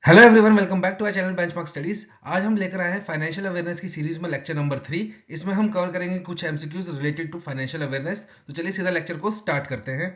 Hello everyone, welcome back to our channel Benchmark Studies. आज हम लेकर आए हैं फाइनेंशियल अवेयरनेस की सीरीज में लेक्चर नंबर 3। इसमें हम कवर करेंगे कुछ MCQs related to financial awareness. तो चलिए सीधा लेक्चर को स्टार्ट करते हैं।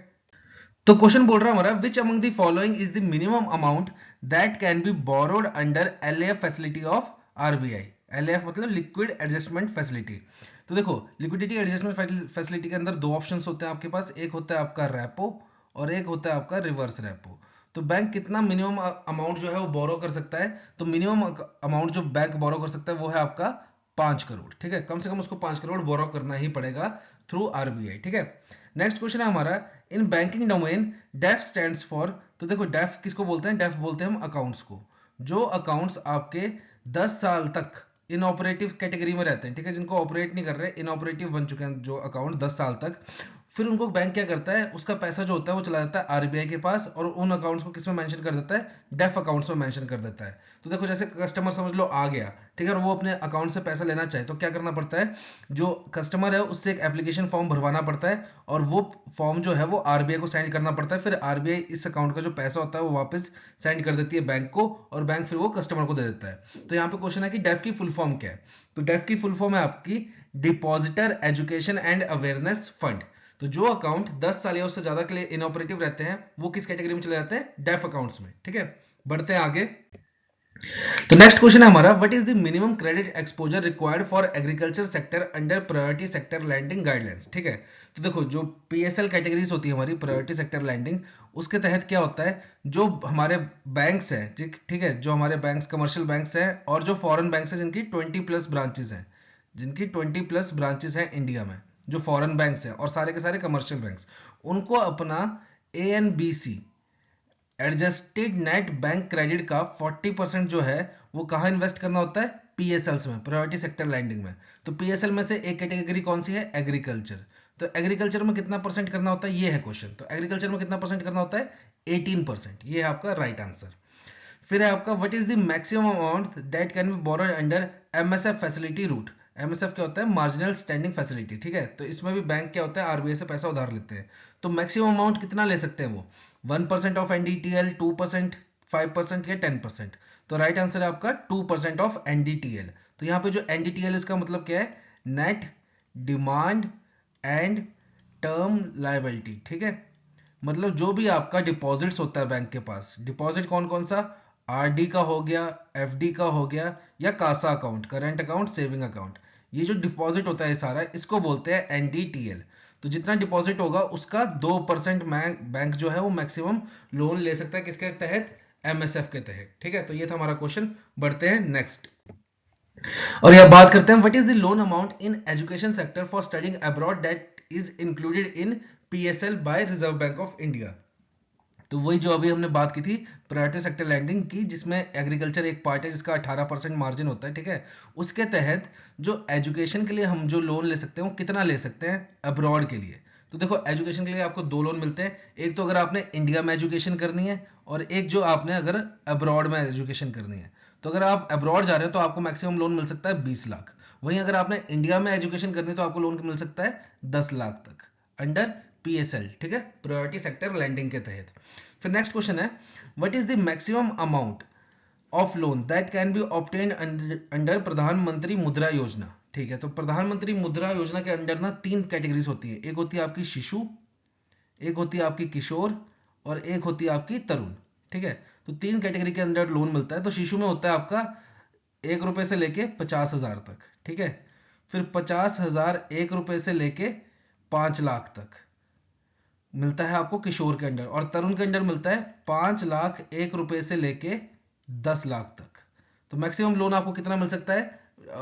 तो क्वेश्चन बोल रहा है हमारा, which among the following is the minimum amount that can be borrowed under LAF facility of RBI. LAF मतलब लिक्विड एडजस्टमेंट फैसिलिटी। तो देखो, लिक्विडिटी एडजस्टमेंट फैसिलिटी के अंदर दो ऑप्शंस होते हैं आपके पास। एक होता है आपका रेपो और एक होता है आपका रिवर्स रेपो। तो बैंक कितना मिनिमम अमाउंट जो है वो बोरो कर सकता है? तो मिनिमम अमाउंट जो बैंक बोरो कर सकता है वो है आपका 5 करोड़। ठीक है, कम से कम उसको 5 करोड़ बोरो करना ही पड़ेगा थ्रू आरबीआई। ठीक है, नेक्स्ट क्वेश्चन है हमारा, in banking domain DEAF stands for. तो देखो, डेफ किसको बोलते हैं? डेफ बोलते हैं हम अकाउंट्स को। जो अकाउंट्स आपके 10 साल तक इनऑपरेटिव कैटेगरी में रहते हैं, ठीक है, जिनको ऑपरेट नहीं कर रहे, इनऑपरेटिव बन चुके हैं जो अकाउंट 10 साल तक, फिर उनको बैंक क्या करता है, उसका पैसा जो होता है वो चला जाता है आरबीआई के पास और उन अकाउंट्स को किसमें मेंशन कर देता है? डेफ अकाउंट्स में मेंशन कर देता है। तो देखो, जैसे कस्टमर समझ लो आ गया, ठीक है, और वो अपने अकाउंट से पैसा लेना चाहे तो क्या करना पड़ता है? जो कस्टमर है उससे एक एप्लीकेशन फॉर्म भरवाना पड़ता है और वो फॉर्म जो है वो आरबीआई को सेंड करना पड़ता है। फिर आरबीआई इस अकाउंट का जो पैसा होता है वो वापस सेंड कर देती है बैंक को और बैंक फिर वो कस्टमर को दे देता है। तो यहाँ पे क्वेश्चन है कि डेफ की फुल फॉर्म क्या है? तो डेफ की फुल फॉर्म है आपकी depositor education and awareness fund. तो जो अकाउंट 10 साल या उससे ज्यादा के लिए इनऑपरेटिव रहते हैं वो किस कैटेगरी में चले जाते हैं? डेफ अकाउंट्स में। ठीक है, बढ़ते हैं आगे। तो नेक्स्ट क्वेश्चन है हमारा, what is the minimum credit exposure required for agriculture sector under priority sector lending guidelines. ठीक है, तो देखो, जो पीएसएल कैटेगरीज होती है हमारी, प्रायोरिटी सेक्टर लैंडिंग, उसके तहत क्या होता है, जो हमारे बैंक्स हैं, ठीक है, जो हमारे बैंक्स कमर्शियल बैंक्स हैं और जो फॉरेन बैंक्स हैं जिनकी 20 प्लस ब्रांचेस हैं, जिनकी 20 प्लस ब्रांचेस हैं इंडिया में, जो फॉरेन बैंक्स हैं और सारे के सारे कमर्शियल बैंक्स, उनको अपना एएनबीसी एडजस्टेड नेट बैंक क्रेडिट का 40% जो है वो कहाँ इन्वेस्ट करना होता है? पीएसएल्स में, प्रायोरिटी सेक्टर लैंडिंग में। तो पीएसएल में से एक कैटेगरी कौन सी है? एग्रीकल्चर। तो एग्रीकल्चर में कितना परसेंट करना होता है, ये है क्वेश्चन। तो एग्रीकल्चर में कितना परसेंट करना होता है? 18%। ये है आपका राइट आंसर। फिर है आपका, what is the maximum amount that can be borrowed under MSF facility route. MSF क्या होता है? Marginal standing facility. ठीक है, तो इसमें भी बैंक क्या होता है? आरबीआई से पैसा उधार लेते हैं। तो मैक्सिमम अमाउंट कितना ले सकते हैं वो? 1% ऑफ एनडीटीएल, 2%, 5% या 10%? तो राइट आंसर है आपका 2% ऑफ एनडीटीएल। तो यहाँ पे जो एनडीटीएल इसका मतलब क्या है? Net demand and term liability. ठीक है, मतलब जो भी आपका डिपॉजिट्स होता है बैंक के पास, डिपॉजिट कौन कौन सा? आरडी का हो गया, एफडी का हो गया, या CASA account, current account, saving account. ये जो डिपॉजिट होता है सारा, इसको बोलते हैं एनडीटीएल। तो जितना डिपॉजिट होगा उसका 2% बैंक जो है वो मैक्सिमम लोन ले सकता है, किसके तहत? एमएसएफ के तहत। ठीक है, तो ये था हमारा क्वेश्चन। बढ़ते हैं नेक्स्ट और यह बात करते हैं, what is the loan amount in education sector for studying abroad that is included in PSL by Reserve Bank of India. तो वही जो अभी हमने बात की थी प्रायोरिटी सेक्टर लैंडिंग की, जिसमें एग्रीकल्चर एक पार्ट है जिसका 18% मार्जिन होता है। ठीक है, उसके तहत जो एजुकेशन के लिए हम जो लोन ले सकते हैं वो कितना ले सकते हैं अब्रॉड के लिए? तो देखो, एजुकेशन के लिए आपको दो लोन मिलते हैं। एक तो अगर आपने इंडिया में एजुकेशन करनी है और एक जो आपने अगर अब्रॉड में एजुकेशन करनी है। तो अगर आप अब्रॉड जा रहे हो तो आपको मैक्सिमम लोन मिल सकता है 20 लाख। वहीं अगर आपने इंडिया में एजुकेशन करनी है तो आपको लोन मिल सकता है 10 लाख तक अंडर पीएसएल। ठीक है, प्रायोरिटी सेक्टर लैंडिंग के तहत। फिर नेक्स्ट क्वेश्चन है, what is the maximum amount of loan that can B obtained under प्रधानमंत्री मुद्रा योजना। ठीक है, तो प्रधानमंत्री मुद्रा योजना के अंडर ना 3 कैटेगरीज होती है। एक होती है आपकी शिशु, एक होती है आपकी किशोर और एक होती है आपकी तरुण। ठीक है, तो 3 कैटेगरी के अंदर लोन मिलता है। तो शिशु में होता है आपका 1 रुपए से लेके 50,000 तक। ठीक है, फिर 50,000 1 रुपए से लेके 5 लाख तक मिलता है आपको किशोर के अंडर, और तरुण के अंडर मिलता है 5 लाख 1 रुपए से लेके 10 लाख तक। तो मैक्सिमम लोन आपको कितना मिल सकता है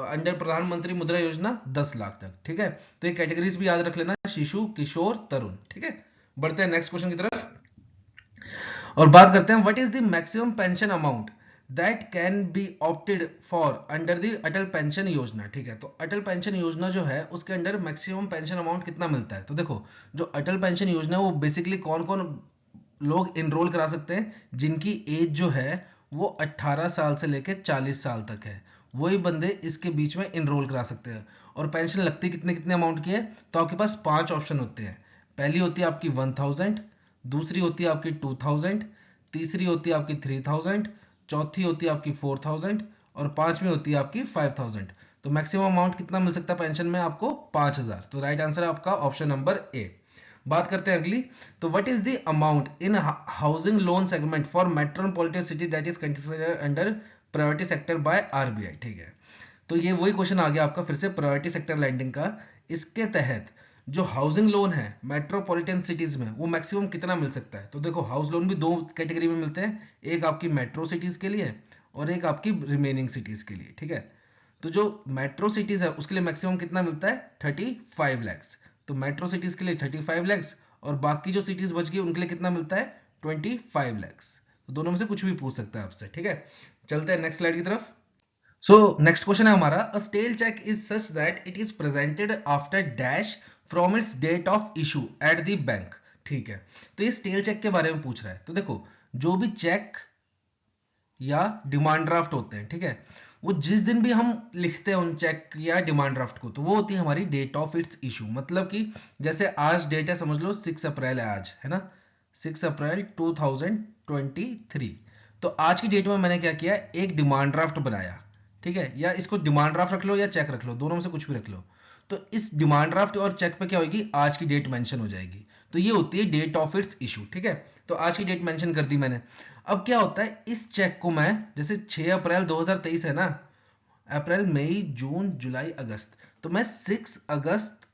अंडर प्रधानमंत्री मुद्रा योजना? 10 लाख तक। ठीक है, तो ये कैटेगरीज भी याद रख लेना, शिशु, किशोर, तरुण। ठीक है, बढ़ते हैं नेक्स्ट क्वेश्चन की तरफ और बात करते हैं, what is the maximum pension amount that can B opted for under the Atal pension योजना। ठीक है, तो अटल पेंशन योजना जो है उसके अंडर मैक्सिमम पेंशन अमाउंट कितना मिलता है? तो देखो, जो अटल पेंशन योजना है वो बेसिकली कौन कौन लोग इनरोल करा सकते हैं? जिनकी एज जो है वो 18 साल से लेकर 40 साल तक है, वही बंदे इसके बीच में इनरोल करा सकते हैं। और पेंशन लगती कितने कितने अमाउंट की है? तो आपके पास 5 ऑप्शन होते हैं। पहली होती है आपकी 1000, दूसरी होती है आपकी 2000, तीसरी होती है आपकी 3000, चौथी होती है आपकी 4000 और पांचवी होती है आपकी 5000। तो मैक्सिमम अमाउंट कितना मिल सकता है पेंशन में आपको? 5000। तो राइट आंसर है आपका ऑप्शन नंबर ए। बात करते हैं अगली। तो what is the amount in housing loan segment for metropolitan city that is considered under priority sector by RBI? ठीक है, तो ये वही क्वेश्चन आ गया आपका फिर से प्रायोरिटी सेक्टर लैंडिंग का। इसके तहत जो हाउसिंग लोन है मेट्रोपॉलिटन सिटीज में वो मैक्सिमम कितना मिल सकता है? तो देखो हाउस लोन भी दो कैटेगरी में मिलते हैं, एक आपकी मेट्रो सिटीज के लिए और एक आपकी रिमेनिंग सिटीज के लिए। ठीक है, तो जो मेट्रो सिटीज है उसके लिए मैक्सिमम कितना मिलता है? 35 लैक्स। तो मेट्रो सिटीज के लिए 35 लैक्स और बाकी जो सिटीज बच गई उनके लिए कितना मिलता है? 25 लैक्स। तो दोनों में से कुछ भी पूछ सकता है आपसे। ठीक है, चलते हैं नेक्स्ट स्लाइड की तरफ। सो नेक्स्ट क्वेश्चन है हमारा, a stale cheque is such that it is presented after dash from its date of issue at the bank. ठीक है, तो ये स्टेल चेक के बारे में पूछ रहा है। तो देखो जो भी चेक या डिमांड ड्राफ्ट होते हैं, ठीक है, वो जिस दिन भी हम लिखते हैं उन चेक या डिमांड ड्राफ्ट को, तो वो होती है हमारी डेट ऑफ इट्स इशू। मतलब कि जैसे आज डेट है, समझ लो 6 अप्रैल है आज, है ना, 6 अप्रैल 2023। तो आज की डेट में मैंने क्या किया? एक डिमांड ड्राफ्ट बनाया। ठीक है, या इसको डिमांड ड्राफ्ट रख लो या चेक रख लो, दोनों में से कुछ भी रख लो। तो इस डिमांड ड्राफ्ट और चेक पे क्या होगी? आज की डेट मेंशन हो जाएगी। तो ये होती है डेट ऑफ इट्स इशू। ठीक है, तो आज की डेट मेंशन कर दी मैंने। अब क्या होता है, इस चेक को मैं जैसे 6 अप्रैल 2023 है ना, अप्रैल मई जून जुलाई अगस्त, तो मैं 6 अगस्त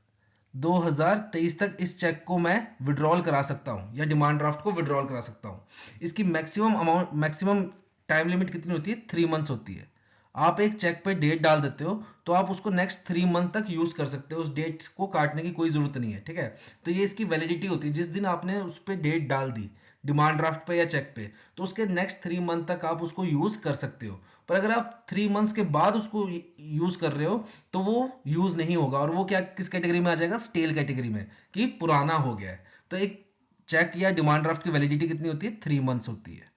2023 तक इस चेक को मैं विड्रॉल करा सकता हूं या डिमांड ड्राफ्ट को विड्रॉल करा सकता हूं। इसकी maximum amount, maximum time limit कितनी होती है? 3 मंथ्स होती है। आप एक चेक पे डेट डाल देते हो तो आप उसको नेक्स्ट 3 मंथ तक यूज कर सकते हो, उस डेट को काटने की कोई जरूरत नहीं है। ठीक है, तो ये इसकी वैलिडिटी होती है। जिस दिन आपने उस पर डेट डाल दी डिमांड ड्राफ्ट पे या चेक पे, तो उसके नेक्स्ट 3 मंथ तक आप उसको यूज कर सकते हो। पर अगर आप 3 मंथ्स के बाद उसको यूज कर रहे हो तो वो यूज नहीं होगा, और वो क्या किस कैटेगरी में आ जाएगा? स्टेल कैटेगरी में, कि पुराना हो गया है। तो एक चेक या डिमांड ड्राफ्ट की वैलिडिटी कितनी होती है? 3 मंथ्स होती है।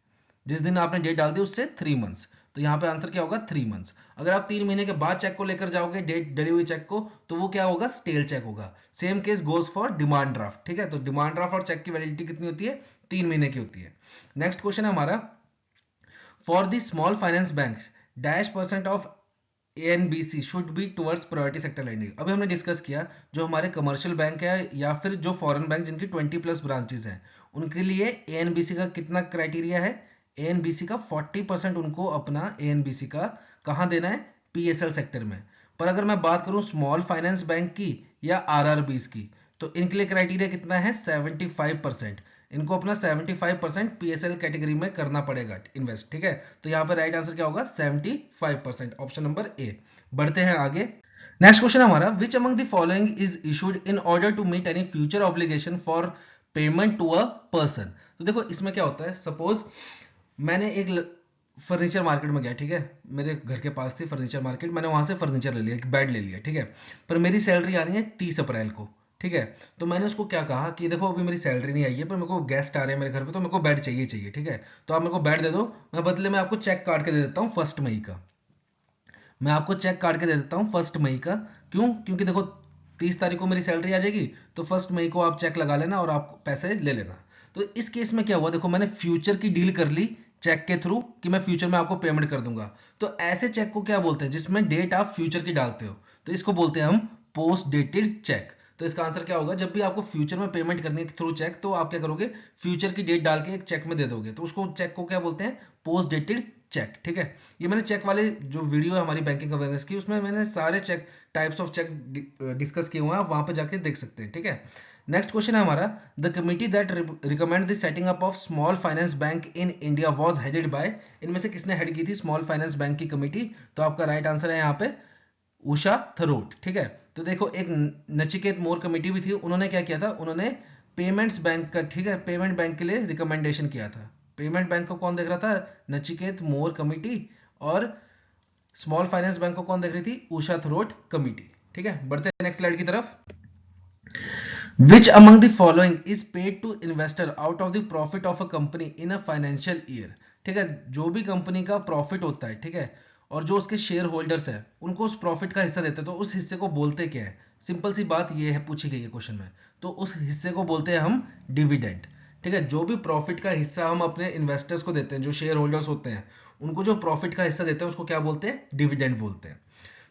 जिस दिन आपने डेट डाल दी उससे 3 मंथ्स। तो यहाँ पे आंसर क्या होगा? 3 मंथ्स। अगर आप 3 महीने के बाद चेक को लेकर जाओगे, डेट डली हुई चेक को, तो वो क्या होगा? स्टेल चेक होगा। Same case goes for demand draft. ठीक है, तो डिमांड ड्राफ्ट और चेक की वैलिडिटी कितनी होती है? 3 महीने की होती है। नेक्स्ट क्वेश्चन है हमारा, for the small finance bank dash percent of NBC should be towards priority sector lending. अभी हमने डिस्कस किया जो हमारे कमर्शियल बैंक है या फिर जो फॉरेन बैंक जिनकी 20+ ब्रांचेस हैं, उनके लिए एएनबीसी का कितना क्राइटेरिया है? एएनबीसी का 40% उनको अपना एएनबीसी का कहाँ देना है? पीएसएल सेक्टर में। पर अगर मैं बात करूं स्मॉल फाइनेंस बैंक की या आरआरबीस की, तो इनके लिए क्राइटेरिया कितना है? 75%। इनको अपना 75% पीएसएल कैटेगरी में करना पड़ेगा इन्वेस्ट। ठीक है, तो यहाँ पर राइट आंसर क्या होगा? 75%, ऑप्शन नंबर ए। बढ़ते हैं आगे। नेक्स्ट क्वेश्चन हमारा, which among the following is issued in order to meet any future obligation for payment to a person? तो देखो इसमें क्या होता है, सपोज मैंने एक फर्नीचर मार्केट में गया, ठीक है, मेरे घर के पास थी फर्नीचर मार्केट, मैंने वहां से फर्नीचर ले लिया, एक बेड ले लिया, ठीक है, पर मेरी सैलरी आनी है 30 अप्रैल को। ठीक है, तो मैंने उसको क्या कहा कि देखो अभी मेरी सैलरी नहीं आई है, पर मेरे को गेस्ट आ रहे हैं मेरे घर पे, तो मेरे को बेड चाहिए चाहिए। ठीक है, तो आप मेरे को बेड दे दो, मैं बदले में आपको चेक काट के दे देता हूँ 1 मई का। मैं आपको चेक काट के दे देता हूँ 1 मई का। क्यों? क्योंकि देखो 30 तारीख को मेरी सैलरी आ जाएगी, तो 1 मई को आप चेक लगा लेना और आप पैसे ले लेना। तो इस केस में क्या हुआ, देखो मैंने फ्यूचर की डील कर ली चेक के थ्रू कि मैं फ्यूचर में आपको पेमेंट कर दूंगा। तो ऐसे चेक को क्या बोलते हैं जिसमें डेट आप फ्यूचर की डालते हो? तो इसको बोलते हैं हम पोस्ट डेटेड चेक। तो इसका आंसर क्या होगा? जब भी आपको फ्यूचर में पेमेंट करनी है थ्रू चेक, तो आप क्या करोगे? फ्यूचर की डेट डाल के एक चेक में दे दोगे, तो उसको चेक को क्या बोलते हैं? Post dated cheque. ठीक है, ये मैंने चेक वाले जो वीडियो है हमारी बैंकिंग अवेयरनेस की, उसमें मैंने सारे cheque types of cheque discuss किए हुए हैं, आप वहां पे जाके देख सकते हैं। ठीक है, नेक्स्ट क्वेश्चन है हमारा, the committee that recommend the setting up of small finance bank in India was headed by? इनमें से किसने हेड की थी स्मॉल फाइनेंस बैंक की कमिटी? तो आपका राइट आंसर है यहाँ पे उषा थरोट। ठीक है, तो देखो एक नचिकेत मोर कमेटी भी थी, उन्होंने क्या किया था? उन्होंने पेमेंट्स बैंक का, ठीक है, पेमेंट बैंक के लिए रिकमेंडेशन किया था। पेमेंट बैंक को कौन देख रहा था? नचिकेत मोर कमेटी। और स्मॉल फाइनेंस बैंक को कौन देख रही थी? उषा थरोट कमेटी। ठीक है, बढ़ते हैं नेक्स्ट स्लाइड की तरफ। Which among the following is paid to investor out of the profit of a company in a financial year? ठीक है, जो भी कंपनी का प्रॉफिट होता है, ठीक है, और जो उसके शेयर होल्डर्स है उनको उस प्रॉफिट का हिस्सा देते हैं, तो उस हिस्से को बोलते क्या है? सिंपल सी बात ये है, पूछी गई है क्वेश्चन में, तो उस हिस्से को बोलते हैं हम डिविडेंड। ठीक है, जो भी प्रॉफिट का हिस्सा हम अपने इन्वेस्टर्स को देते हैं, जो शेयर होल्डर्स होते हैं, उनको जो प्रॉफिट का हिस्सा देते हैं उसको क्या बोलते हैं, डिविडेंड बोलते हैं।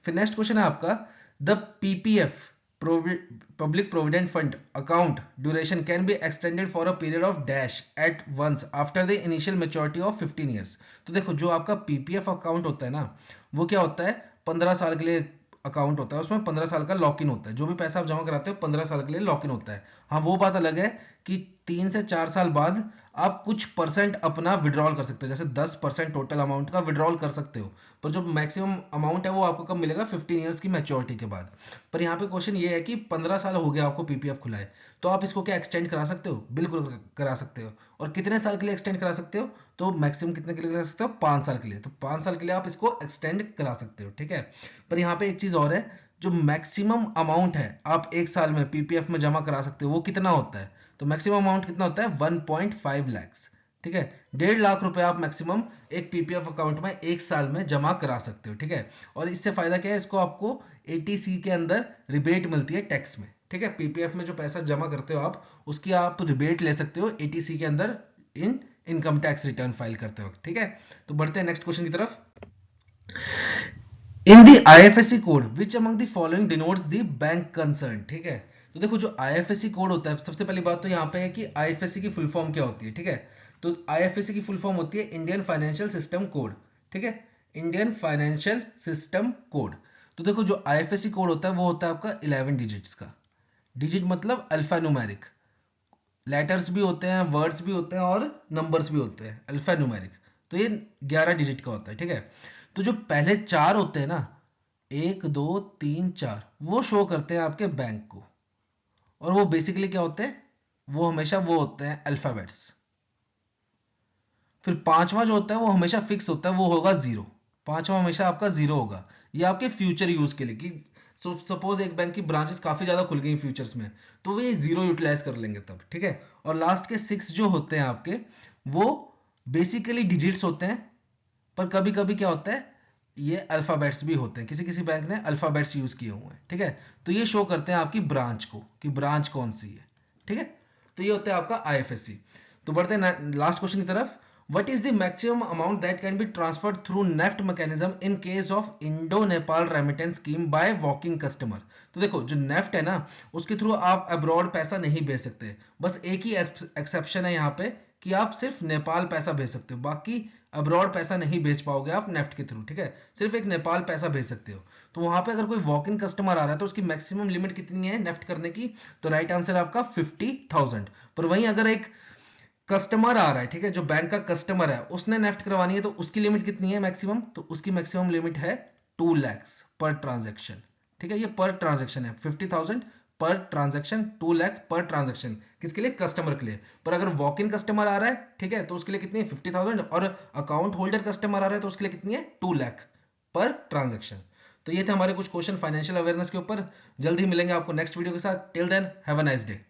फिर नेक्स्ट क्वेश्चन है आपका, the PPF public provident fund account duration can be extended for a period of dash at once after the initial maturity of 15 years. तो देखो जो आपका पीपीएफ अकाउंट होता है ना, वो क्या होता है, 15 साल के लिए अकाउंट होता है, उसमें 15 साल का लॉक इन होता है, जो भी पैसा आप जमा कराते हो 15 साल के लिए लॉक इन होता है। हाँ वो बात अलग है कि 3 से 4 साल बाद आप कुछ परसेंट अपना विड्रॉल कर सकते हो, जैसे 10% टोटल अमाउंट का विड्रॉल कर सकते हो, पर जो मैक्सिमम अमाउंट है वो आपको कब मिलेगा, 15 ईयर्स की मैच्योरिटी के बाद। पर यहाँ पे क्वेश्चन ये है कि 15 साल हो गया आपको पीपीएफ खुलाए, तो आप इसको क्या एक्सटेंड करा सकते हो, बिल्कुल करा सकते हो। और कितने साल के लिए एक्सटेंड करा सकते हो, तो मैक्सिमम कितने के लिए करा सकते हो, 5 साल के लिए। तो 5 साल के लिए आप इसको एक्सटेंड करा सकते हो, ठीक है। पर यहाँ पे एक चीज और है, जो मैक्सिमम अमाउंट है आप एक साल में पीपीएफ में जमा करा सकते हो वो कितना होता है, तो मैक्सिमम अमाउंट कितना होता है, 1.5 लाख, ठीक है। 1.5 लाख रुपए आप मैक्सिमम एक पीपीएफ अकाउंट में एक साल में जमा करा सकते हो, ठीक है। और इससे फायदा क्या है, इसको आपको एटीसी के अंदर रिबेट मिलती है टैक्स में, ठीक है। पीपीएफ में जो पैसा जमा करते हो आप, उसकी आप रिबेट ले सकते हो एटीसी के अंदर इन इनकम टैक्स रिटर्न फाइल करते वक्त, ठीक है। तो बढ़ते हैं नेक्स्ट क्वेश्चन की तरफ। In the IFSC code which among the following denotes the bank concern, ठीक है। तो देखो जो आईएफएससी कोड होता है, सबसे पहली बात तो यहाँ पे है कि आईएफएससी की फुल फॉर्म क्या होती है, ठीक है। तो आईएफएससी की फुल फॉर्म होती है इंडियन फाइनेंशियल सिस्टम कोड, ठीक है, इंडियन फाइनेंशियल सिस्टम कोड। तो देखो जो आईएफएससी कोड होता है वो होता है आपका 11 डिजिट्स का। डिजिट मतलब अल्फा न्यूमेरिक, लेटर्स भी होते हैं, वर्ड्स भी होते हैं और नंबर्स भी होते हैं, अल्फा न्यूमेरिक। तो ये 11 डिजिट का होता है, ठीक है। तो जो पहले 4 होते हैं ना, 1 2 3 4, वो शो करते हैं आपके बैंक को, और वो बेसिकली क्या होते हैं, वो हमेशा वो होते हैं अल्फाबेट्स। फिर पांचवा जो होता है वो हमेशा फिक्स होता है, वो होगा 0। पांचवा हमेशा आपका 0 होगा। ये आपके फ्यूचर यूज के लिए, कि सपोज एक बैंक की ब्रांचेस काफी ज्यादा खुल गई फ्यूचर्स में, तो वो ये 0 यूटिलाइज कर लेंगे तब, ठीक है। और लास्ट के 6 जो होते हैं आपके, वो बेसिकली डिजिट्स होते हैं, पर कभी कभी क्या होता है, ये अल्फाबेट्स भी होते हैं, किसी किसी बैंक ने अल्फाबेट्स यूज किए हुए हैं, ठीक है। तो ये शो करते हैं आपकी ब्रांच को, कि ब्रांच कौन सी है, ठीक है। तो ये होता है आपका आईएफएससी। तो बढ़ते हैं लास्ट क्वेश्चन की तरफ। What is the maximum amount that can be transferred through NEFT mechanism in case of Indo-Nepal remittance scheme by walking customer? तो देखो जो नेफ्ट है ना, उसके थ्रू आप अब्रॉड पैसा नहीं भेज सकते। बस एक ही एक्सेप्शन है यहाँ पे, कि आप सिर्फ नेपाल पैसा भेज सकते हो, बाकी अब्रॉड पैसा नहीं भेज पाओगे आप नेफ्ट के थ्रू, ठीक है। सिर्फ एक नेपाल पैसा भेज सकते हो। तो वहां पे अगर कोई वॉक इन कस्टमर आ रहा है तो उसकी मैक्सिमम लिमिट कितनी है नेफ्ट करने की, तो राइट आंसर आपका 50,000। पर वहीं अगर एक कस्टमर आ रहा है, ठीक है, जो बैंक का कस्टमर है, उसने नेफ्ट करवानी है, तो उसकी लिमिट कितनी है मैक्सिमम, तो उसकी मैक्सिमम लिमिट है 2 लाख पर ट्रांजैक्शन, ठीक है। ये पर ट्रांजैक्शन है, 50,000 पर ट्रांजैक्शन, 2 लाख पर ट्रांजैक्शन, किसके लिए, कस्टमर के लिए। पर अगर वॉक इन कस्टमर आ रहा है, ठीक है, तो उसके लिए कितनी है, 50,000। और अकाउंट होल्डर कस्टमर आ रहा है तो उसके लिए कितनी है, 2 लाख पर ट्रांजैक्शन। तो ये थे हमारे कुछ क्वेश्चन फाइनेंशियल अवेयरनेस के ऊपर। जल्द ही मिलेंगे आपको नेक्स्ट वीडियो के साथ। Till then have a nice day.